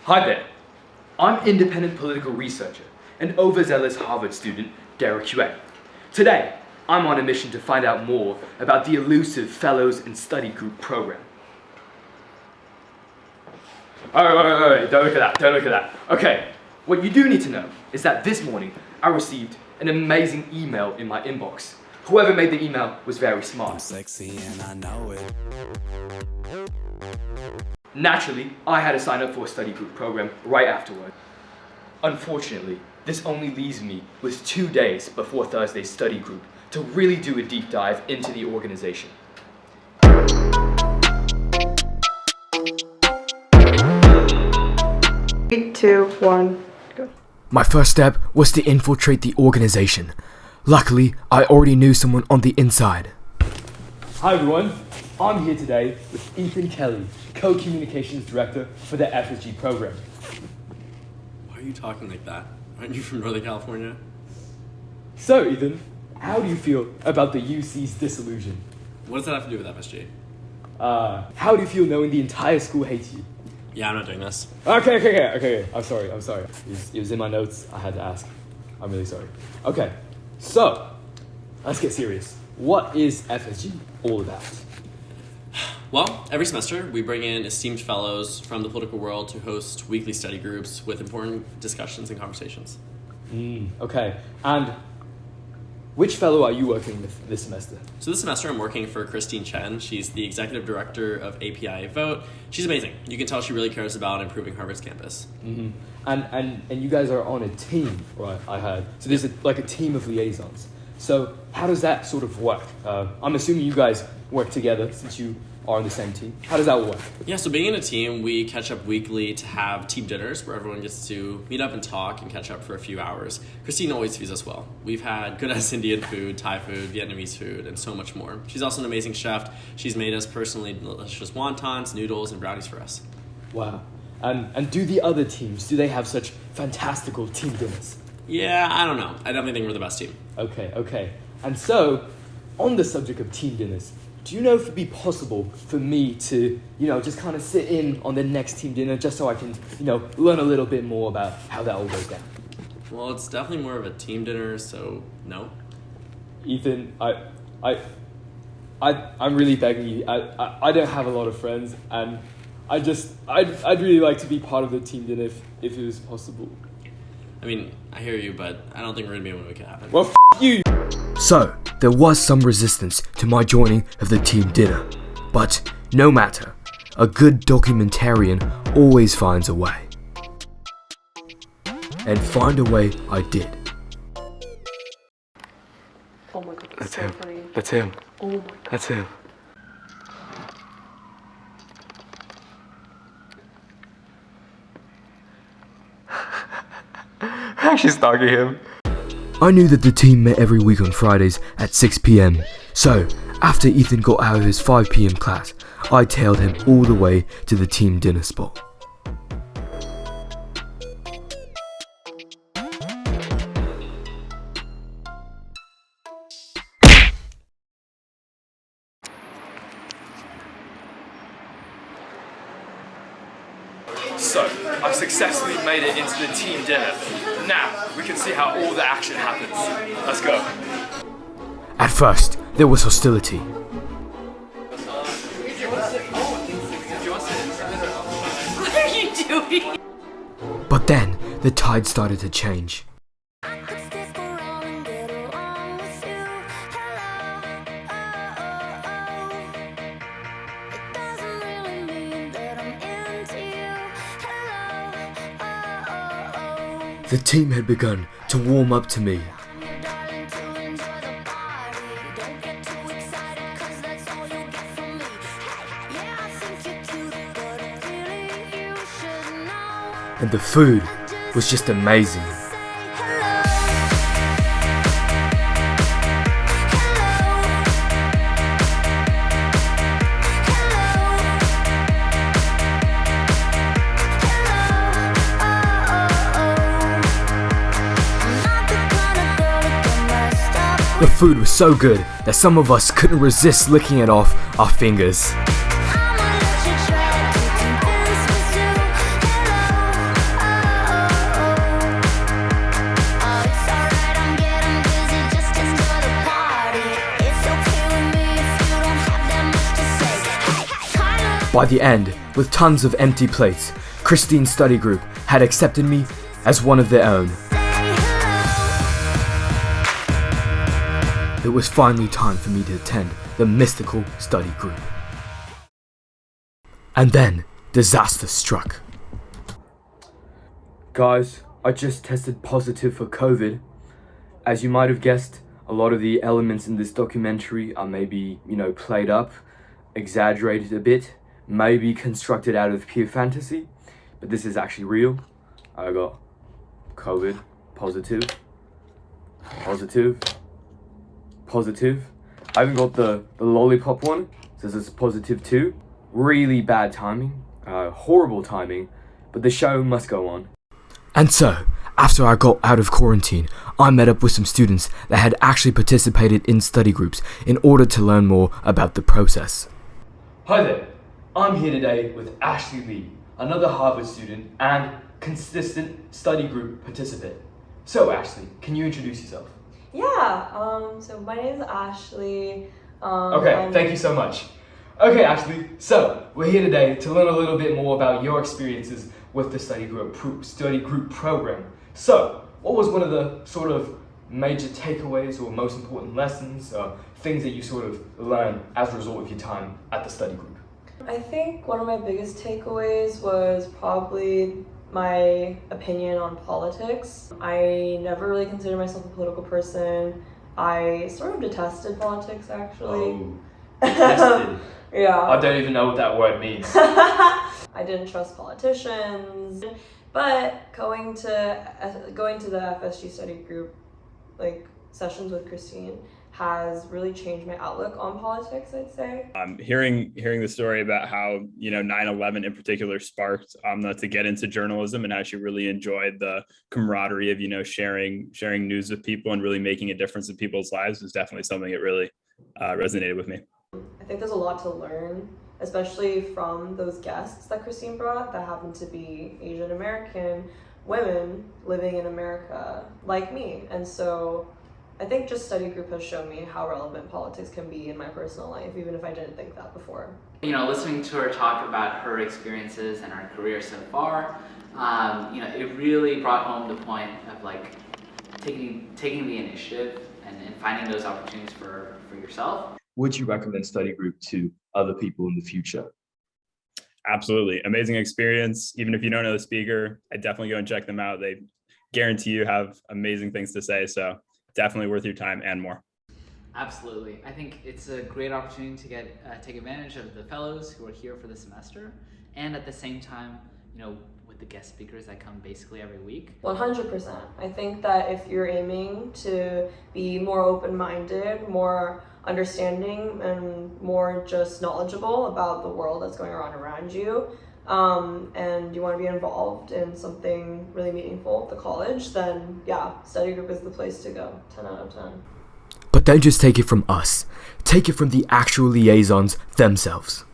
Hi there. I'm independent political researcher and overzealous Harvard student Derek Hue. Today, I'm on a mission to find out more about the elusive Fellows and Study Group program. Alright, don't look at that. Okay, what you do need to know is that this morning I received an amazing email in my inbox. Whoever made the email was very smart. I'm sexy and I know it. Naturally, I had to sign up for a study group program right afterward. Unfortunately, this only leaves me with 2 days before Thursday's study group to really do a deep dive into the organization. 3, 2, 1, go. My first step was to infiltrate the organization. Luckily, I already knew someone on the inside. Hi everyone, I'm here today with Ethan Kelly, Co-Communications Director for the FSG program. Why are you talking like that? Aren't you from Northern California? So Ethan, how do you feel about the UC's dissolution? What does that have to do with FSG? How do you feel knowing the entire school hates you? Yeah, I'm not doing this. Okay. I'm sorry. It was in my notes. I had to ask. I'm really sorry. Okay, so let's get serious. What is FSG all about? Well, every semester we bring in esteemed fellows from the political world to host weekly study groups with important discussions and conversations. Okay, and which fellow are you working with this semester? So this semester I'm working for Christine Chen. She's the executive director of API Vote. She's amazing. You can tell she really cares about improving Harvard's campus. And you guys are on a team, right? I heard. So there's like a team of liaisons. So how does that sort of work? I'm assuming you guys work together since you are on the same team. How does that work? Yeah, so being in a team, we catch up weekly to have team dinners where everyone gets to meet up and talk and catch up for a few hours. Christine always feeds us well. We've had good-ass Indian food, Thai food, Vietnamese food, and so much more. She's also an amazing chef. She's made us personally delicious wontons, noodles, and brownies for us. Wow. And do the other teams, do they have such fantastical team dinners? Yeah, I don't know. I definitely think we're the best team. Okay. And so, on the subject of team dinners, do you know if it'd be possible for me to, just kind of sit in on the next team dinner just so I can, learn a little bit more about how that all goes down? Well, it's definitely more of a team dinner, so no. Ethan, I'm really begging you. I don't have a lot of friends, and I'd really like to be part of the team dinner if it was possible. I mean, I hear you, but I don't think we're gonna be able to make it happen. Well, you! So, there was some resistance to my joining of the team dinner. But no matter, a good documentarian always finds a way. And find a way I did. Oh my god, That's so him. funny. That's him. Oh my god. That's him. She's stalking him. I knew that the team met every week on Fridays at 6 p.m. So, after Ethan got out of his 5 p.m. class, I tailed him all the way to the team dinner spot. So, I've successfully made it into the team dinner. Now, we can see how all the action happens. Let's go. At first, there was hostility. What are you doing? But then, the tide started to change. The team had begun to warm up to me. And the food was just amazing. The food was so good that some of us couldn't resist licking it off our fingers. By the end, with tons of empty plates, Christine's study group had accepted me as one of their own. It was finally time for me to attend the mystical study group. And then, disaster struck. Guys, I just tested positive for COVID. As you might have guessed, a lot of the elements in this documentary are maybe, played up, exaggerated a bit, maybe constructed out of pure fantasy, but this is actually real. I got COVID, positive. I even got the lollipop one, says it's positive too. Really bad timing, horrible timing, but the show must go on. And so, after I got out of quarantine, I met up with some students that had actually participated in study groups in order to learn more about the process. Hi there, I'm here today with Ashley Lee, another Harvard student and consistent study group participant. So Ashley, can you introduce yourself? Yeah, so my name is Ashley. Okay, thank you so much. Okay Ashley, so we're here today to learn a little bit more about your experiences with the study group program. So, what was one of the sort of major takeaways or most important lessons, things that you sort of learned as a result of your time at the study group? I think one of my biggest takeaways was probably my opinion on politics. I never really considered myself a political person. I sort of detested politics, actually. Oh, detested. Yeah. I don't even know what that word means. I didn't trust politicians, but going to the FSG study group, sessions with Christine, has really changed my outlook on politics, I'd say. Hearing the story about how 9/11 in particular sparked to get into journalism, and how she really enjoyed the camaraderie of sharing news with people and really making a difference in people's lives was definitely something that really resonated with me. I think there's a lot to learn, especially from those guests that Christine brought that happen to be Asian American women living in America like me. And so I think just study group has shown me how relevant politics can be in my personal life, even if I didn't think that before. Listening to her talk about her experiences and her career so far, it really brought home the point of taking the initiative and finding those opportunities for yourself. Would you recommend study group to other people in the future? Absolutely. Amazing experience. Even if you don't know the speaker, I definitely go and check them out. They guarantee you have amazing things to say. So definitely worth your time and more. Absolutely. I think it's a great opportunity to take advantage of the fellows who are here for the semester. And at the same time, with the guest speakers that come basically every week. 100%. I think that if you're aiming to be more open-minded, more understanding, and more just knowledgeable about the world that's going on around you, and you want to be involved in something really meaningful at the college, then yeah, study group is the place to go. 10 out of 10. But don't just take it from us, take it from the actual liaisons themselves.